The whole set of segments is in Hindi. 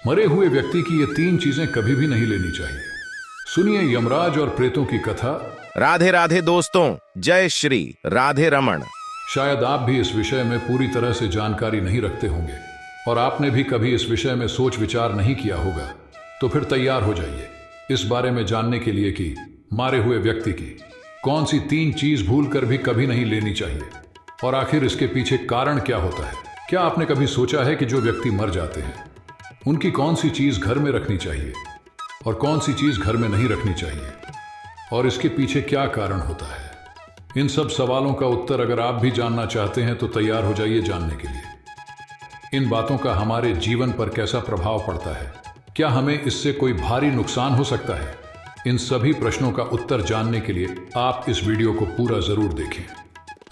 मरे हुए व्यक्ति की ये तीन चीजें कभी भी नहीं लेनी चाहिए। सुनिए यमराज और प्रेतों की कथा। राधे राधे दोस्तों, जय श्री राधे रमण। शायद आप भी इस विषय में पूरी तरह से जानकारी नहीं रखते होंगे और आपने भी कभी इस विषय में सोच विचार नहीं किया होगा। तो फिर तैयार हो जाइए इस बारे में जानने के लिए कि मारे हुए व्यक्ति की कौन सी तीन चीज भूल कर भी कभी नहीं लेनी चाहिए और आखिर इसके पीछे कारण क्या होता है। क्या आपने कभी सोचा है कि जो व्यक्ति मर जाते हैं उनकी कौन सी चीज घर में रखनी चाहिए और कौन सी चीज घर में नहीं रखनी चाहिए और इसके पीछे क्या कारण होता है? इन सब सवालों का उत्तर अगर आप भी जानना चाहते हैं तो तैयार हो जाइए जानने के लिए। इन बातों का हमारे जीवन पर कैसा प्रभाव पड़ता है, क्या हमें इससे कोई भारी नुकसान हो सकता है? इन सभी प्रश्नों का उत्तर जानने के लिए आप इस वीडियो को पूरा जरूर देखें।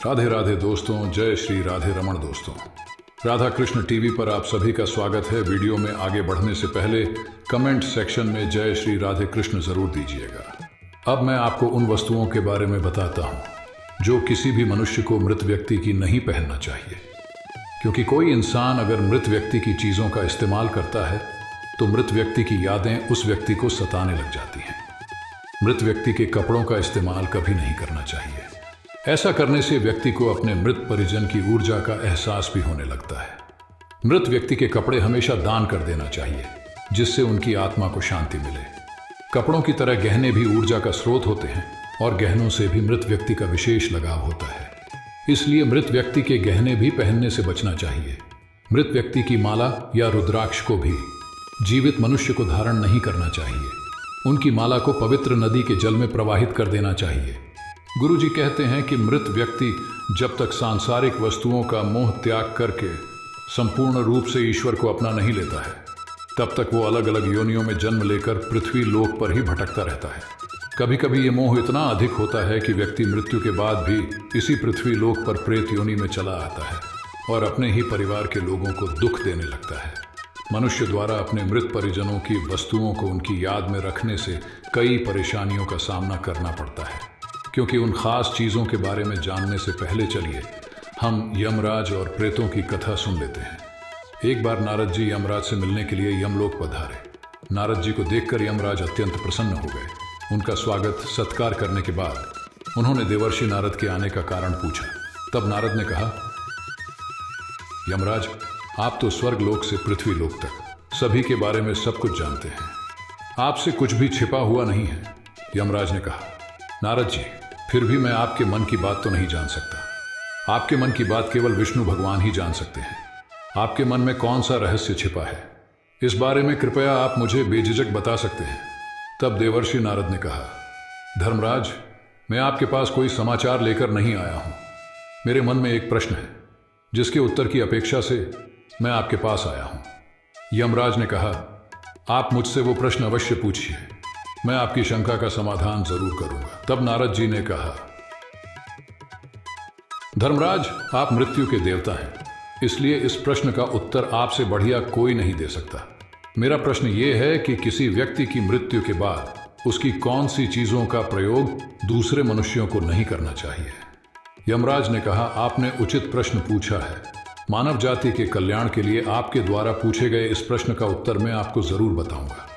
राधे राधे दोस्तों, जय श्री राधे रमण दोस्तों। राधा कृष्ण टीवी पर आप सभी का स्वागत है। वीडियो में आगे बढ़ने से पहले कमेंट सेक्शन में जय श्री राधे कृष्ण जरूर दीजिएगा। अब मैं आपको उन वस्तुओं के बारे में बताता हूं जो किसी भी मनुष्य को मृत व्यक्ति की नहीं पहनना चाहिए, क्योंकि कोई इंसान अगर मृत व्यक्ति की चीजों का इस्तेमाल करता है तो मृत व्यक्ति की यादें उस व्यक्ति को सताने लग जाती हैं। मृत व्यक्ति के कपड़ों का इस्तेमाल कभी नहीं करना चाहिए। ऐसा करने से व्यक्ति को अपने मृत परिजन की ऊर्जा का एहसास भी होने लगता है। मृत व्यक्ति के कपड़े हमेशा दान कर देना चाहिए जिससे उनकी आत्मा को शांति मिले। कपड़ों की तरह गहने भी ऊर्जा का स्रोत होते हैं और गहनों से भी मृत व्यक्ति का विशेष लगाव होता है। इसलिए मृत व्यक्ति के गहने भी पहनने से बचना चाहिए। मृत व्यक्ति की माला या रुद्राक्ष को भी जीवित मनुष्य को धारण नहीं करना चाहिए। उनकी माला को पवित्र नदी के जल में प्रवाहित कर देना चाहिए। गुरुजी कहते हैं कि मृत व्यक्ति जब तक सांसारिक वस्तुओं का मोह त्याग करके संपूर्ण रूप से ईश्वर को अपना नहीं लेता है तब तक वो अलग अलग योनियों में जन्म लेकर पृथ्वी लोक पर ही भटकता रहता है। कभी कभी ये मोह इतना अधिक होता है कि व्यक्ति मृत्यु के बाद भी इसी पृथ्वी लोक पर प्रेत योनि में चला आता है और अपने ही परिवार के लोगों को दुख देने लगता है। मनुष्य द्वारा अपने मृत परिजनों की वस्तुओं को उनकी याद में रखने से कई परेशानियों का सामना करना पड़ता है। क्योंकि उन खास चीज़ों के बारे में जानने से पहले चलिए हम यमराज और प्रेतों की कथा सुन लेते हैं। एक बार नारद जी यमराज से मिलने के लिए यमलोक पधारे। नारद जी को देखकर यमराज अत्यंत प्रसन्न हो गए। उनका स्वागत सत्कार करने के बाद उन्होंने देवर्षि नारद के आने का कारण पूछा। तब नारद ने कहा, यमराज, आप तो स्वर्ग लोक से पृथ्वी लोक तक सभी के बारे में सब कुछ जानते हैं, आपसे कुछ भी छिपा हुआ नहीं है। यमराज ने कहा, नारद जी, फिर भी मैं आपके मन की बात तो नहीं जान सकता। आपके मन की बात केवल विष्णु भगवान ही जान सकते हैं। आपके मन में कौन सा रहस्य छिपा है, इस बारे में कृपया आप मुझे बेझिझक बता सकते हैं। तब देवर्षि नारद ने कहा, धर्मराज, मैं आपके पास कोई समाचार लेकर नहीं आया हूं। मेरे मन में एक प्रश्न है जिसके उत्तर की अपेक्षा से मैं आपके पास आया हूं। यमराज ने कहा, आप मुझसे वो प्रश्न अवश्य पूछिए, मैं आपकी शंका का समाधान जरूर करूंगा। तब नारद जी ने कहा, धर्मराज, आप मृत्यु के देवता हैं, इसलिए इस प्रश्न का उत्तर आपसे बढ़िया कोई नहीं दे सकता। मेरा प्रश्न यह है कि किसी व्यक्ति की मृत्यु के बाद उसकी कौन सी चीजों का प्रयोग दूसरे मनुष्यों को नहीं करना चाहिए। यमराज ने कहा, आपने उचित प्रश्न पूछा है। मानव जाति के कल्याण के लिए आपके द्वारा पूछे गए इस प्रश्न का उत्तर मैं आपको जरूर बताऊंगा।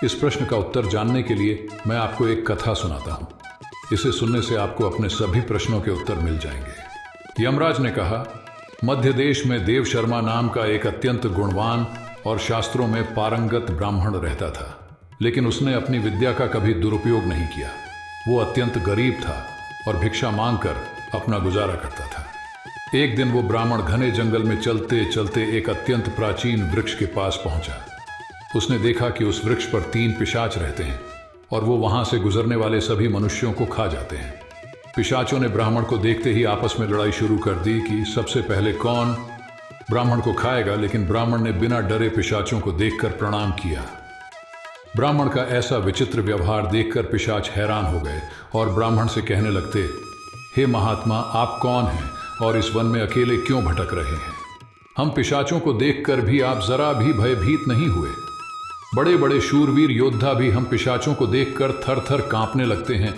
इस प्रश्न का उत्तर जानने के लिए मैं आपको एक कथा सुनाता हूं। इसे सुनने से आपको अपने सभी प्रश्नों के उत्तर मिल जाएंगे। यमराज ने कहा, मध्य देश में देव शर्मा नाम का एक अत्यंत गुणवान और शास्त्रों में पारंगत ब्राह्मण रहता था, लेकिन उसने अपनी विद्या का कभी दुरुपयोग नहीं किया। वो अत्यंत गरीब था और भिक्षा मांगकर अपना गुजारा करता था। एक दिन वो ब्राह्मण घने जंगल में चलते चलते एक अत्यंत प्राचीन वृक्ष के पास पहुंचा। उसने देखा कि उस वृक्ष पर 3 पिशाच रहते हैं और वो वहां से गुजरने वाले सभी मनुष्यों को खा जाते हैं। पिशाचों ने ब्राह्मण को देखते ही आपस में लड़ाई शुरू कर दी कि सबसे पहले कौन ब्राह्मण को खाएगा, लेकिन ब्राह्मण ने बिना डरे पिशाचों को देखकर प्रणाम किया। ब्राह्मण का ऐसा विचित्र व्यवहार देखकर पिशाच हैरान हो गए और ब्राह्मण से कहने लगते, हे महात्मा, आप कौन हैं और इस वन में अकेले क्यों भटक रहे हैं? हम पिशाचों को देखकर भी आप जरा भी भयभीत नहीं हुए। बड़े बड़े शूरवीर योद्धा भी हम पिशाचों को देखकर थर थर कांपने लगते हैं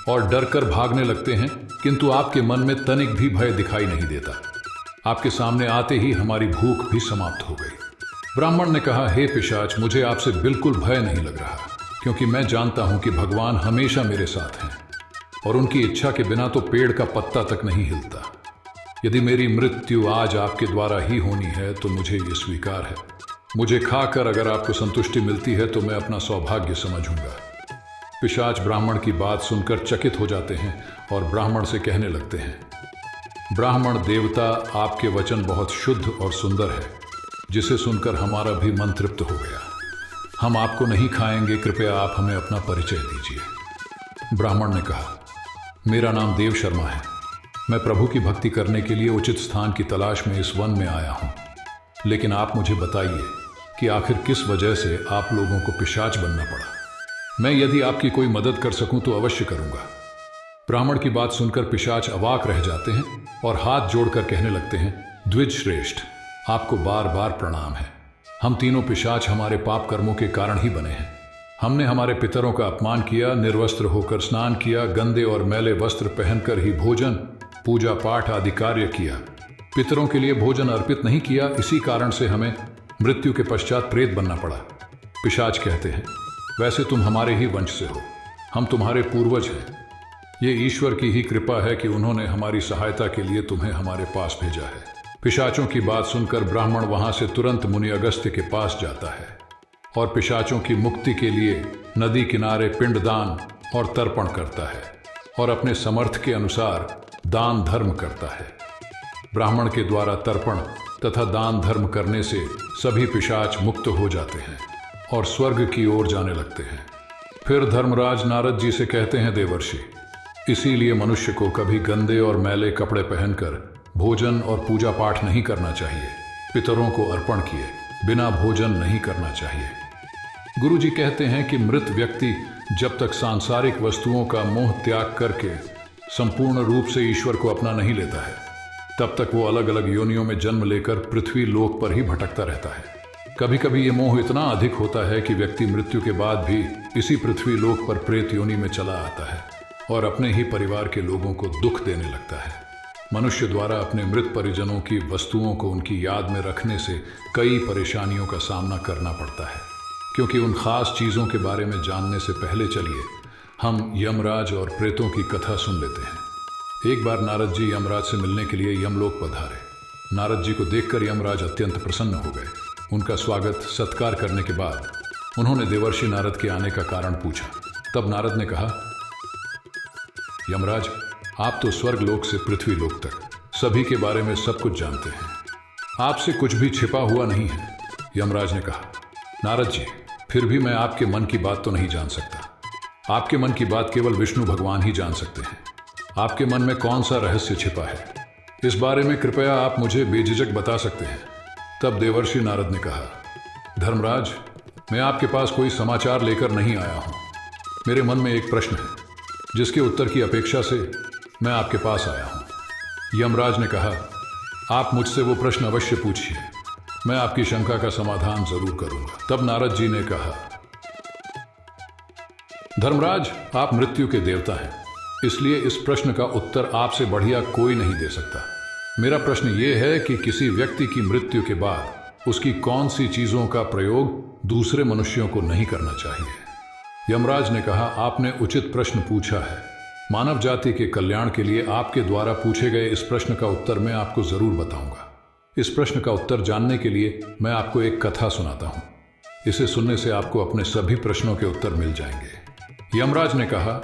और डर कर भागने लगते हैं, किंतु आपके मन में तनिक भी भय दिखाई नहीं देता। आपके सामने आते ही हमारी भूख भी समाप्त हो गई। ब्राह्मण ने कहा, हे पिशाच, मुझे आपसे बिल्कुल भय नहीं लग रहा, क्योंकि मैं जानता हूं कि भगवान हमेशा मेरे साथ हैं और उनकी इच्छा के बिना तो पेड़ का पत्ता तक नहीं हिलता। यदि मेरी मृत्यु आज आपके द्वारा ही होनी है तो मुझे ये स्वीकार है। मुझे खाकर अगर आपको संतुष्टि मिलती है तो मैं अपना सौभाग्य समझूंगा। पिशाच ब्राह्मण की बात सुनकर चकित हो जाते हैं और ब्राह्मण से कहने लगते हैं, ब्राह्मण देवता, आपके वचन बहुत शुद्ध और सुंदर है, जिसे सुनकर हमारा भी मन तृप्त हो गया। हम आपको नहीं खाएंगे, कृपया आप हमें अपना परिचय दीजिए। ब्राह्मण ने कहा, मेरा नाम देव शर्मा है। मैं प्रभु की भक्ति करने के लिए उचित स्थान की तलाश में इस वन में आया हूं। लेकिन आप मुझे बताइए कि आखिर किस वजह से आप लोगों को पिशाच बनना पड़ा। मैं यदि आपकी कोई मदद कर सकूं तो अवश्य करूंगा। ब्राह्मण की बात सुनकर पिशाच अवाक रह जाते हैं और हाथ जोड़कर कहने लगते हैं, द्विज श्रेष्ठ, आपको बार बार प्रणाम है। हम तीनों पिशाच हमारे पाप कर्मों के कारण ही बने हैं। हमने हमारे पितरों का अपमान किया, निर्वस्त्र होकर स्नान किया, गंदे और मैले वस्त्र पहनकर ही भोजन, पूजा पाठ आदि कार्य किया। पितरों के लिए भोजन अर्पित नहीं किया, इसी कारण से हमें मृत्यु के पश्चात प्रेत बनना पड़ा। पिशाच कहते हैं, वैसे तुम हमारे ही वंश से हो, हम तुम्हारे पूर्वज हैं। ये ईश्वर की ही कृपा है कि उन्होंने हमारी सहायता के लिए तुम्हें हमारे पास भेजा है। पिशाचों की बात सुनकर ब्राह्मण वहां से तुरंत मुनि अगस्त्य के पास जाता है और पिशाचों की मुक्ति के लिए नदी किनारे पिंडदान और तर्पण करता है और अपने समर्थ के अनुसार दान धर्म करता है। ब्राह्मण के द्वारा तर्पण तथा दान धर्म करने से सभी पिशाच मुक्त हो जाते हैं और स्वर्ग की ओर जाने लगते हैं। फिर धर्मराज नारद जी से कहते हैं, देवर्षि, इसीलिए मनुष्य को कभी गंदे और मैले कपड़े पहनकर भोजन और पूजा पाठ नहीं करना चाहिए। पितरों को अर्पण किए बिना भोजन नहीं करना चाहिए। गुरु जी कहते हैं कि मृत व्यक्ति जब तक सांसारिक वस्तुओं का मोह त्याग करके संपूर्ण रूप से ईश्वर को अपना नहीं लेता है, तब तक वो अलग अलग योनियों में जन्म लेकर पृथ्वी लोक पर ही भटकता रहता है। कभी कभी ये मोह इतना अधिक होता है कि व्यक्ति मृत्यु के बाद भी इसी पृथ्वी लोक पर प्रेत योनि में चला आता है और अपने ही परिवार के लोगों को दुख देने लगता है। मनुष्य द्वारा अपने मृत परिजनों की वस्तुओं को उनकी याद में रखने से कई परेशानियों का सामना करना पड़ता है। क्योंकि उन खास चीज़ों के बारे में जानने से पहले चलिए हम यमराज और प्रेतों की कथा सुन लेते हैं। एक बार नारद जी यमराज से मिलने के लिए यमलोक पधारे। नारद जी को देखकर यमराज अत्यंत प्रसन्न हो गए। उनका स्वागत सत्कार करने के बाद उन्होंने देवर्षि नारद के आने का कारण पूछा। तब नारद ने कहा, यमराज, आप तो स्वर्ग लोक से पृथ्वी लोक तक सभी के बारे में सब कुछ जानते हैं, आपसे कुछ भी छिपा हुआ नहीं है। यमराज ने कहा, नारद जी, फिर भी मैं आपके मन की बात तो नहीं जान सकता। आपके मन की बात केवल विष्णु भगवान ही जान सकते हैं। आपके मन में कौन सा रहस्य छिपा है, इस बारे में कृपया आप मुझे बेझिझक बता सकते हैं। तब देवर्षि नारद ने कहा, धर्मराज, मैं आपके पास कोई समाचार लेकर नहीं आया हूं। मेरे मन में एक प्रश्न है जिसके उत्तर की अपेक्षा से मैं आपके पास आया हूं। यमराज ने कहा, आप मुझसे वो प्रश्न अवश्य पूछिए, मैं आपकी शंका का समाधान जरूर करूंगा। तब नारद जी ने कहा, धर्मराज, आप मृत्यु के देवता हैं, इसलिए इस प्रश्न का उत्तर आपसे बढ़िया कोई नहीं दे सकता। मेरा प्रश्न ये है कि किसी व्यक्ति की मृत्यु के बाद उसकी कौन सी चीजों का प्रयोग दूसरे मनुष्यों को नहीं करना चाहिए। यमराज ने कहा, आपने उचित प्रश्न पूछा है। मानव जाति के कल्याण के लिए आपके द्वारा पूछे गए इस प्रश्न का उत्तर मैं आपको जरूर बताऊंगा। इस प्रश्न का उत्तर जानने के लिए मैं आपको एक कथा सुनाता हूं। इसे सुनने से आपको अपने सभी प्रश्नों के उत्तर मिल जाएंगे। यमराज ने कहा,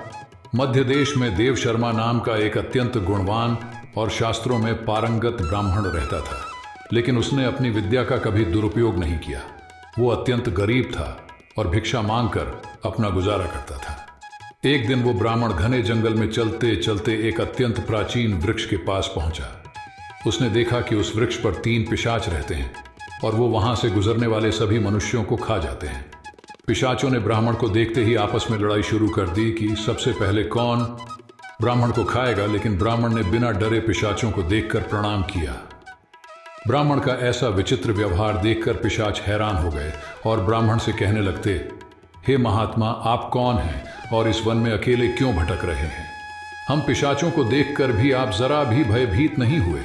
मध्य देश में देव शर्मा नाम का एक अत्यंत गुणवान और शास्त्रों में पारंगत ब्राह्मण रहता था, लेकिन उसने अपनी विद्या का कभी दुरुपयोग नहीं किया। वो अत्यंत गरीब था और भिक्षा मांगकर अपना गुजारा करता था। एक दिन वो ब्राह्मण घने जंगल में चलते चलते एक अत्यंत प्राचीन वृक्ष के पास पहुंचा। उसने देखा कि उस वृक्ष पर 3 पिशाच रहते हैं और वो वहां से गुजरने वाले सभी मनुष्यों को खा जाते हैं। पिशाचों ने ब्राह्मण को देखते ही आपस में लड़ाई शुरू कर दी कि सबसे पहले कौन ब्राह्मण को खाएगा, लेकिन ब्राह्मण ने बिना डरे पिशाचों को देखकर प्रणाम किया। ब्राह्मण का ऐसा विचित्र व्यवहार देखकर पिशाच हैरान हो गए और ब्राह्मण से कहने लगते, हे महात्मा, आप कौन हैं और इस वन में अकेले क्यों भटक रहे हैं? हम पिशाचों को देखकर भी आप जरा भी भयभीत नहीं हुए।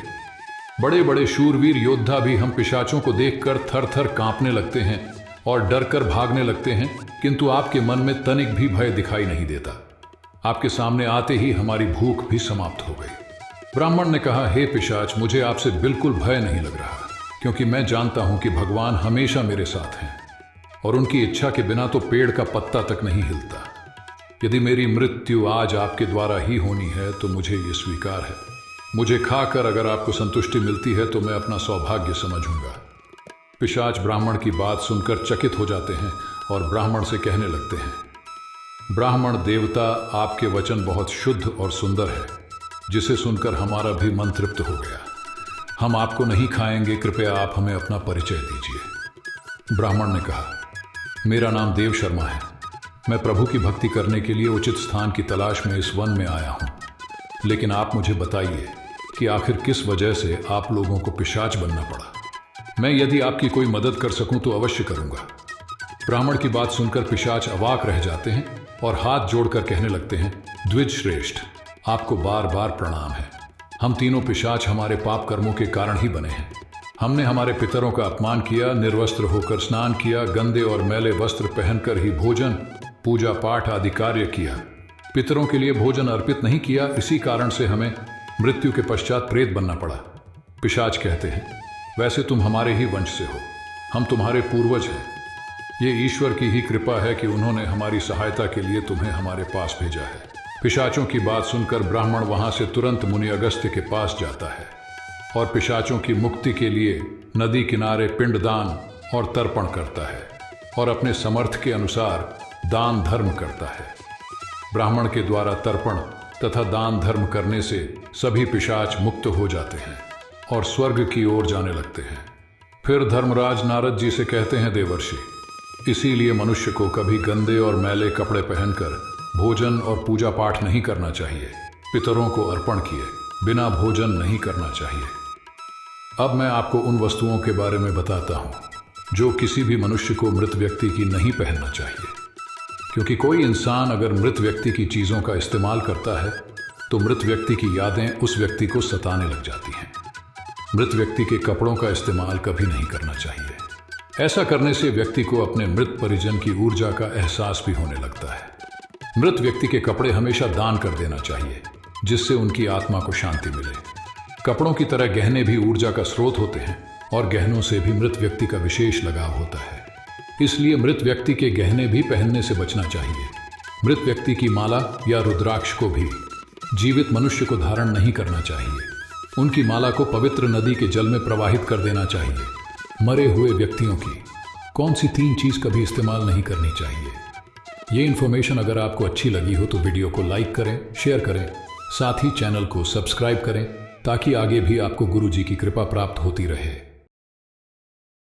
बड़े बड़े शूरवीर योद्धा भी हम पिशाचों को देखकर थर थर कांपने लगते हैं और डर कर भागने लगते हैं, किंतु आपके मन में तनिक भी भय दिखाई नहीं देता। आपके सामने आते ही हमारी भूख भी समाप्त हो गई। ब्राह्मण ने कहा, हे पिशाच, मुझे आपसे बिल्कुल भय नहीं लग रहा, क्योंकि मैं जानता हूं कि भगवान हमेशा मेरे साथ हैं और उनकी इच्छा के बिना तो पेड़ का पत्ता तक नहीं हिलता। यदि मेरी मृत्यु आज आपके द्वारा ही होनी है तो मुझे ये स्वीकार है। मुझे खाकर अगर आपको संतुष्टि मिलती है तो मैं अपना सौभाग्य समझूंगा। पिशाच ब्राह्मण की बात सुनकर चकित हो जाते हैं और ब्राह्मण से कहने लगते हैं, ब्राह्मण देवता, आपके वचन बहुत शुद्ध और सुंदर है, जिसे सुनकर हमारा भी मन तृप्त हो गया। हम आपको नहीं खाएंगे, कृपया आप हमें अपना परिचय दीजिए। ब्राह्मण ने कहा, मेरा नाम देव शर्मा है। मैं प्रभु की भक्ति करने के लिए उचित स्थान की तलाश में इस वन में आया हूं। लेकिन आप मुझे बताइए कि आखिर किस वजह से आप लोगों को पिशाच बनना पड़ा। मैं यदि आपकी कोई मदद कर सकूं तो अवश्य करूंगा। ब्राह्मण की बात सुनकर पिशाच अवाक रह जाते हैं और हाथ जोड़कर कहने लगते हैं, द्विज श्रेष्ठ, आपको बार बार प्रणाम है। हम तीनों पिशाच हमारे पाप कर्मों के कारण ही बने हैं। हमने हमारे पितरों का अपमान किया, निर्वस्त्र होकर स्नान किया, गंदे और मैले वस्त्र पहनकर ही भोजन, पूजा पाठ आदि कार्य किया। पितरों के लिए भोजन अर्पित नहीं किया, इसी कारण से हमें मृत्यु के पश्चात प्रेत बनना पड़ा। पिशाच कहते हैं, वैसे तुम हमारे ही वंश से हो, हम तुम्हारे पूर्वज हैं। ये ईश्वर की ही कृपा है कि उन्होंने हमारी सहायता के लिए तुम्हें हमारे पास भेजा है। पिशाचों की बात सुनकर ब्राह्मण वहां से तुरंत मुनि अगस्त्य के पास जाता है और पिशाचों की मुक्ति के लिए नदी किनारे पिंडदान और तर्पण करता है और अपने समर्थ के अनुसार दान धर्म करता है। ब्राह्मण के द्वारा तर्पण तथा दान धर्म करने से सभी पिशाच मुक्त हो जाते हैं और स्वर्ग की ओर जाने लगते हैं। फिर धर्मराज नारद जी से कहते हैं, देवर्षि, इसीलिए मनुष्य को कभी गंदे और मैले कपड़े पहनकर भोजन और पूजा पाठ नहीं करना चाहिए। पितरों को अर्पण किए बिना भोजन नहीं करना चाहिए। अब मैं आपको उन वस्तुओं के बारे में बताता हूं जो किसी भी मनुष्य को मृत व्यक्ति की नहीं पहनना चाहिए, क्योंकि कोई इंसान अगर मृत व्यक्ति की चीजों का इस्तेमाल करता है तो मृत व्यक्ति की यादें उस व्यक्ति को सताने लग जाती हैं। मृत व्यक्ति के कपड़ों का इस्तेमाल कभी नहीं करना चाहिए। ऐसा करने से व्यक्ति को अपने मृत परिजन की ऊर्जा का एहसास भी होने लगता है। मृत व्यक्ति के कपड़े हमेशा दान कर देना चाहिए, जिससे उनकी आत्मा को शांति मिले। कपड़ों की तरह गहने भी ऊर्जा का स्रोत होते हैं और गहनों से भी मृत व्यक्ति का विशेष लगाव होता है। इसलिए मृत व्यक्ति के गहने भी पहनने से बचना चाहिए। मृत व्यक्ति की माला या रुद्राक्ष को भी जीवित मनुष्य को धारण नहीं करना चाहिए। उनकी माला को पवित्र नदी के जल में प्रवाहित कर देना चाहिए। मरे हुए व्यक्तियों की कौन सी 3 चीज कभी इस्तेमाल नहीं करनी चाहिए। ये इन्फॉर्मेशन अगर आपको अच्छी लगी हो तो वीडियो को लाइक करें, शेयर करें, साथ ही चैनल को सब्सक्राइब करें ताकि आगे भी आपको गुरु जी की कृपा प्राप्त होती रहे।